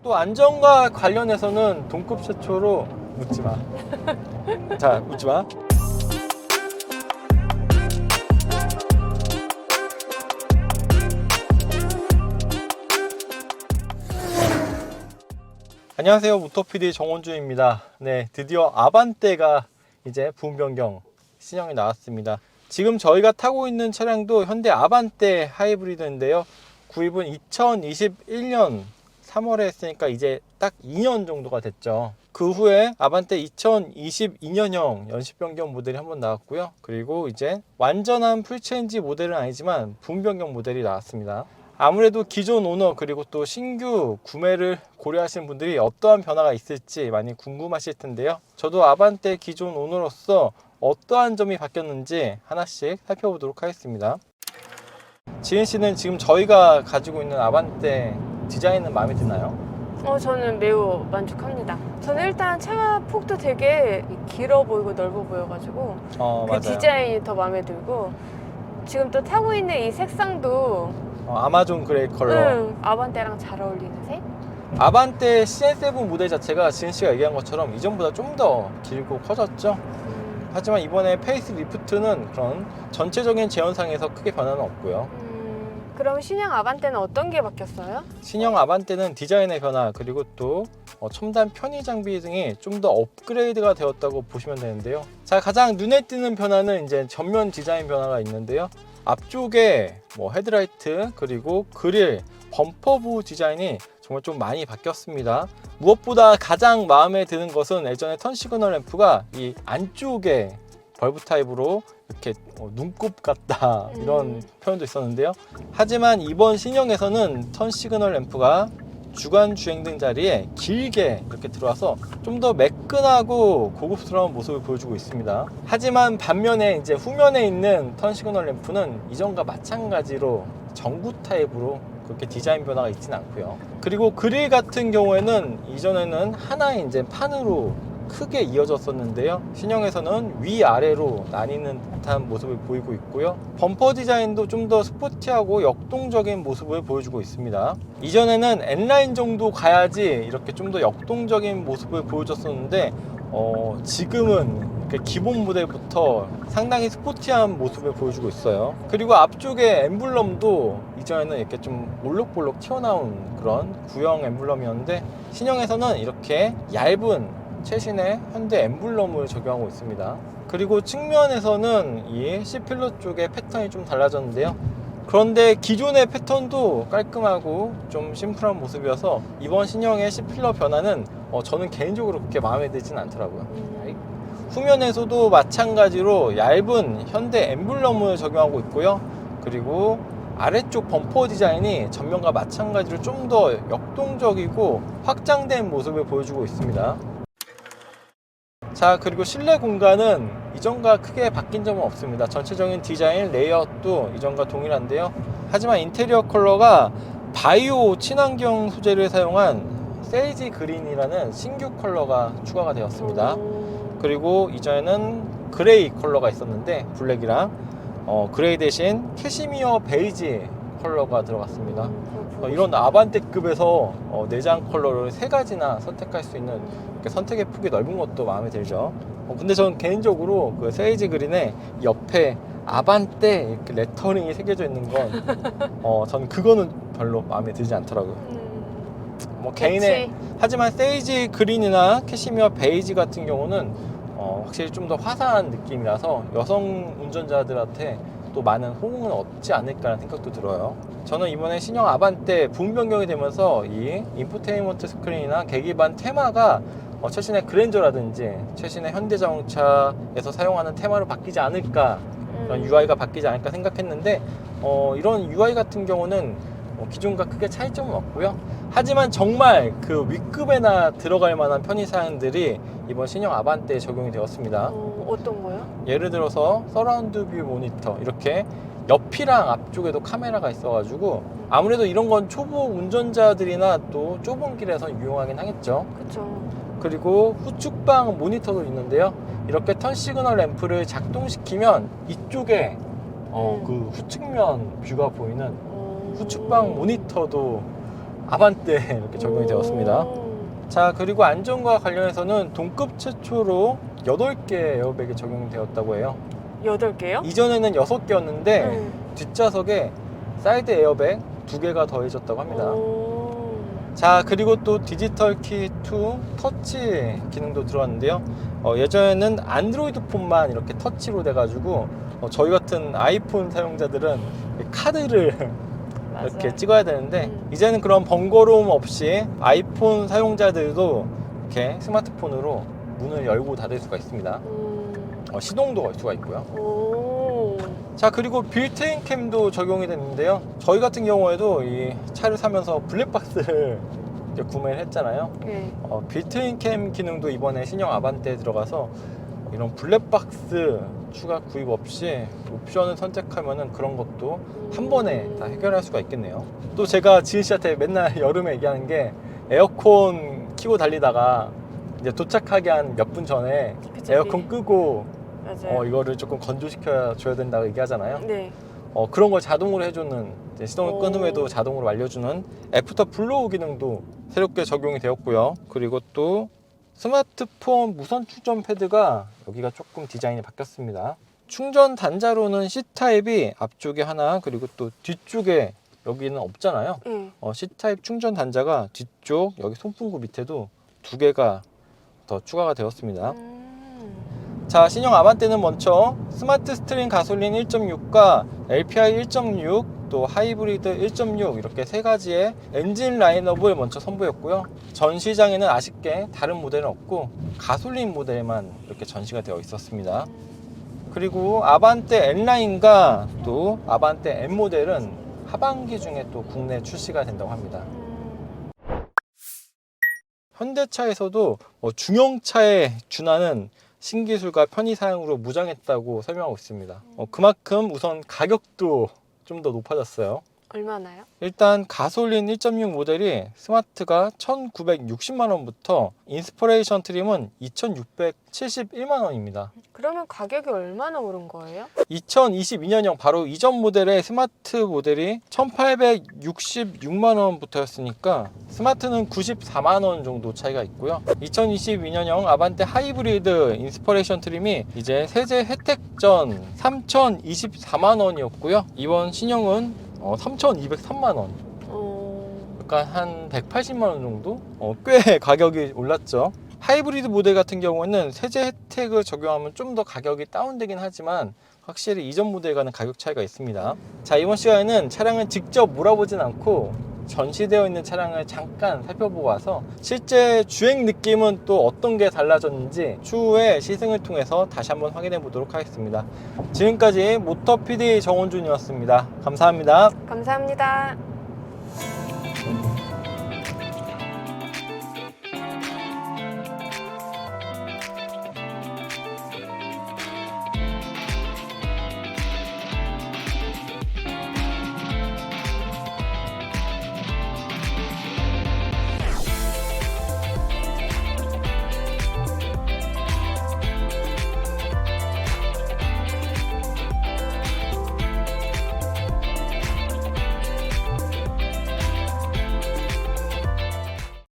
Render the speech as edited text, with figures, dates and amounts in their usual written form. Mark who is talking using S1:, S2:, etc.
S1: 또 안전과 관련해서는 동급 최초로 묻지마. 자, 묻지마. 안녕하세요, 모토PD 정원주입니다. 네, 드디어 아반떼가 이제 부품 변경 신형이 나왔습니다. 지금 저희가 타고 있는 차량도 현대 아반떼 하이브리드인데요, 구입은 2021년 3월에 했으니까 이제 딱 2년 정도가 됐죠. 그 후에 아반떼 2022년형 연식 변경 모델이 한번 나왔고요, 그리고 이제 완전한 풀체인지 모델은 아니지만 부품 변경 모델이 나왔습니다. 아무래도 기존 오너 그리고 또 신규 구매를 고려하시는 분들이 어떠한 변화가 있을지 많이 궁금하실 텐데요, 저도 아반떼 기존 오너로서 어떠한 점이 바뀌었는지 하나씩 살펴보도록 하겠습니다. 지은 씨는 지금 저희가 가지고 있는 아반떼 디자인은 마음에 드나요?
S2: 저는 매우 만족합니다. 저는 일단 차 폭도 되게 길어 보이고 넓어 보여가지고 그
S1: 맞아요.
S2: 디자인이 더 마음에 들고, 지금 또 타고 있는 이 색상도
S1: 아마존 그레이 컬러.
S2: 아반떼랑 잘 어울리는 색?
S1: 아반떼 CN7 모델 자체가 지은 씨가 얘기한 것처럼 이전보다 좀 더 길고 커졌죠. 하지만 이번에 페이스 리프트는 그런 전체적인 제원상에서 크게 변화는 없고요.
S2: 그럼 신형 아반떼는 어떤 게 바뀌었어요?
S1: 신형 아반떼는 디자인의 변화 그리고 또 첨단 편의 장비 등이 좀 더 업그레이드가 되었다고 보시면 되는데요. 자, 가장 눈에 띄는 변화는 이제 전면 디자인 변화가 있는데요, 앞쪽에 헤드라이트 그리고 그릴, 범퍼 부분 디자인이 정말 좀 많이 바뀌었습니다. 무엇보다 가장 마음에 드는 것은 예전에 턴 시그널 램프가 이 안쪽에 벌브 타입으로 이렇게 눈곱 같다 이런 표현도 있었는데요, 하지만 이번 신형에서는 턴 시그널 램프가 주간 주행등 자리에 길게 이렇게 들어와서 좀 더 매끈하고 고급스러운 모습을 보여주고 있습니다. 하지만 반면에 이제 후면에 있는 턴 시그널 램프는 이전과 마찬가지로 전구 타입으로 그렇게 디자인 변화가 있지는 않고요. 그리고 그릴 같은 경우에는 이전에는 하나의 이제 판으로 크게 이어졌었는데요, 신형에서는 위아래로 나뉘는 듯한 모습을 보이고 있고요. 범퍼 디자인도 좀 더 스포티하고 역동적인 모습을 보여주고 있습니다. 이전에는 N라인 정도 가야지 이렇게 좀 더 역동적인 모습을 보여줬었는데 지금은 기본 모델부터 상당히 스포티한 모습을 보여주고 있어요. 그리고 앞쪽에 엠블럼도 이전에는 이렇게 좀 볼록볼록 튀어나온 그런 구형 엠블럼이었는데 신형에서는 이렇게 얇은 최신의 현대 엠블럼을 적용하고 있습니다. 그리고 측면에서는 이 C필러 쪽의 패턴이 좀 달라졌는데요, 그런데 기존의 패턴도 깔끔하고 좀 심플한 모습이어서 이번 신형의 C필러 변화는 저는 개인적으로 그렇게 마음에 들진 않더라고요. 후면에서도 마찬가지로 얇은 현대 엠블럼을 적용하고 있고요, 그리고 아래쪽 범퍼 디자인이 전면과 마찬가지로 좀 더 역동적이고 확장된 모습을 보여주고 있습니다. 자, 그리고 실내 공간은 이전과 크게 바뀐 점은 없습니다. 전체적인 디자인, 레이아웃도 이전과 동일한데요, 하지만 인테리어 컬러가 바이오 친환경 소재를 사용한 세이지 그린이라는 신규 컬러가 추가가 되었습니다. 그리고 이전에는 그레이 컬러가 있었는데 블랙이랑 그레이 대신 캐시미어 베이지 컬러가 들어갔습니다. 이런 아반떼급에서 내장 컬러를 3가지나 선택할 수 있는 선택의 폭이 넓은 것도 마음에 들죠. 근데 저는 개인적으로 그 세이지 그린에 옆에 아반떼 이렇게 레터링이 새겨져 있는 건 저는 그거는 별로 마음에 들지 않더라고요. 개인의, 하지만 세이지 그린이나 캐시미어 베이지 같은 경우는 확실히 좀 더 화사한 느낌이라서 여성 운전자들한테 또 많은 호응은 얻지 않을까라는 생각도 들어요. 저는 이번에 신형 아반떼 부품 변경이 되면서 이 인포테인먼트 스크린이나 계기판 테마가 최신의 그랜저라든지 최신의 현대자동차에서 사용하는 테마로 바뀌지 않을까, 그런 UI가 바뀌지 않을까 생각했는데 이런 UI 같은 경우는 기존과 크게 차이점은 없고요. 하지만 정말 그 윗급에나 들어갈 만한 편의사항들이 이번 신형 아반떼에 적용이 되었습니다.
S2: 어떤 거요?
S1: 예를 들어서 서라운드 뷰 모니터, 이렇게 옆이랑 앞쪽에도 카메라가 있어가지고 아무래도 이런 건 초보 운전자들이나 또 좁은 길에서 유용하긴 하겠죠.
S2: 그쵸.
S1: 그리고 후측방 모니터도 있는데요, 이렇게 턴 시그널 램프를 작동시키면 이쪽에 그 후측면 뷰가 보이는 후측방 모니터도 아반떼 이렇게 적용이 되었습니다.
S2: 오.
S1: 자, 그리고 안전과 관련해서는 동급 최초로 8개 에어백이 적용되었다고 해요.
S2: 8개요?
S1: 이전에는 6개였는데
S2: 네.
S1: 뒷좌석에 사이드 에어백 2개가 더해졌다고 합니다.
S2: 오.
S1: 자, 그리고 또 디지털 키 2 터치 기능도 들어왔는데요. 예전에는 안드로이드 폰만 이렇게 터치로 돼가지고 저희 같은 아이폰 사용자들은 카드를
S2: 맞아요.
S1: 이렇게 찍어야 되는데 이제는 그런 번거로움 없이 아이폰 사용자들도 이렇게 스마트폰으로 문을 열고 닫을 수가 있습니다. 시동도 걸 수가 있고요.
S2: 오.
S1: 자, 그리고 빌트인 캠도 적용이 됐는데요. 저희 같은 경우에도 이 차를 사면서 블랙박스를 이제 구매를 했잖아요.
S2: 네.
S1: 빌트인 캠 기능도 이번에 신형 아반떼에 들어가서 이런 블랙박스 추가 구입 없이 옵션을 선택하면은 그런 것도 한 번에 다 해결할 수가 있겠네요. 또 제가 지은 씨한테 맨날 여름에 얘기하는 게 에어컨 키고 달리다가 이제 도착하기 한 몇 분 전에
S2: 그쵸,
S1: 에어컨 끄고
S2: 맞아요.
S1: 이거를 조금 건조시켜 줘야 된다고 얘기하잖아요.
S2: 네.
S1: 그런 걸 자동으로 해주는, 이제 시동을 끈
S2: 오.
S1: 후에도 자동으로 알려주는 애프터 블로우 기능도 새롭게 적용이 되었고요. 그리고 또 스마트폰 무선 충전 패드가 여기가 조금 디자인이 바뀌었습니다. 충전 단자로는 C타입이 앞쪽에 하나, 그리고 또 뒤쪽에 여기는 없잖아요.
S2: 네.
S1: C타입 충전 단자가 뒤쪽 여기 손풍구 밑에도 2개가 더 추가가 되었습니다. 자, 신형 아반떼는 먼저 스마트 스트링 가솔린 1.6과 LPI 1.6, 또 하이브리드 1.6 이렇게 3가지의 엔진 라인업을 먼저 선보였고요. 전 시장에는 아쉽게 다른 모델은 없고 가솔린 모델만 이렇게 전시가 되어 있었습니다. 그리고 아반떼 N라인과 또 아반떼 M 모델은 하반기 중에 또 국내 출시가 된다고 합니다. 현대차에서도 중형차에 준하는 신기술과 편의사양으로 무장했다고 설명하고 있습니다. 그만큼 우선 가격도 좀 더 높아졌어요.
S2: 얼마나요?
S1: 일단 가솔린 1.6 모델이 스마트가 1,960만 원부터 인스퍼레이션 트림은 2,671만 원입니다.
S2: 그러면 가격이 얼마나 오른 거예요?
S1: 2022년형 바로 이전 모델의 스마트 모델이 1,866만 원부터였으니까 스마트는 94만 원 정도 차이가 있고요. 2022년형 아반떼 하이브리드 인스퍼레이션 트림이 이제 세제 혜택 전 3,024만 원이었고요. 이번 신형은 3,203만 원. 그러니까 한 180만 원 정도? 꽤 가격이 올랐죠. 하이브리드 모델 같은 경우는 세제 혜택을 적용하면 좀 더 가격이 다운되긴 하지만 확실히 이전 모델과는 가격 차이가 있습니다. 자, 이번 시간에는 차량을 직접 몰아보진 않고 전시되어 있는 차량을 잠깐 살펴보고 와서 실제 주행 느낌은 또 어떤 게 달라졌는지 추후에 시승을 통해서 다시 한번 확인해 보도록 하겠습니다. 지금까지 모터 PD 정원준이었습니다. 감사합니다.
S2: 감사합니다.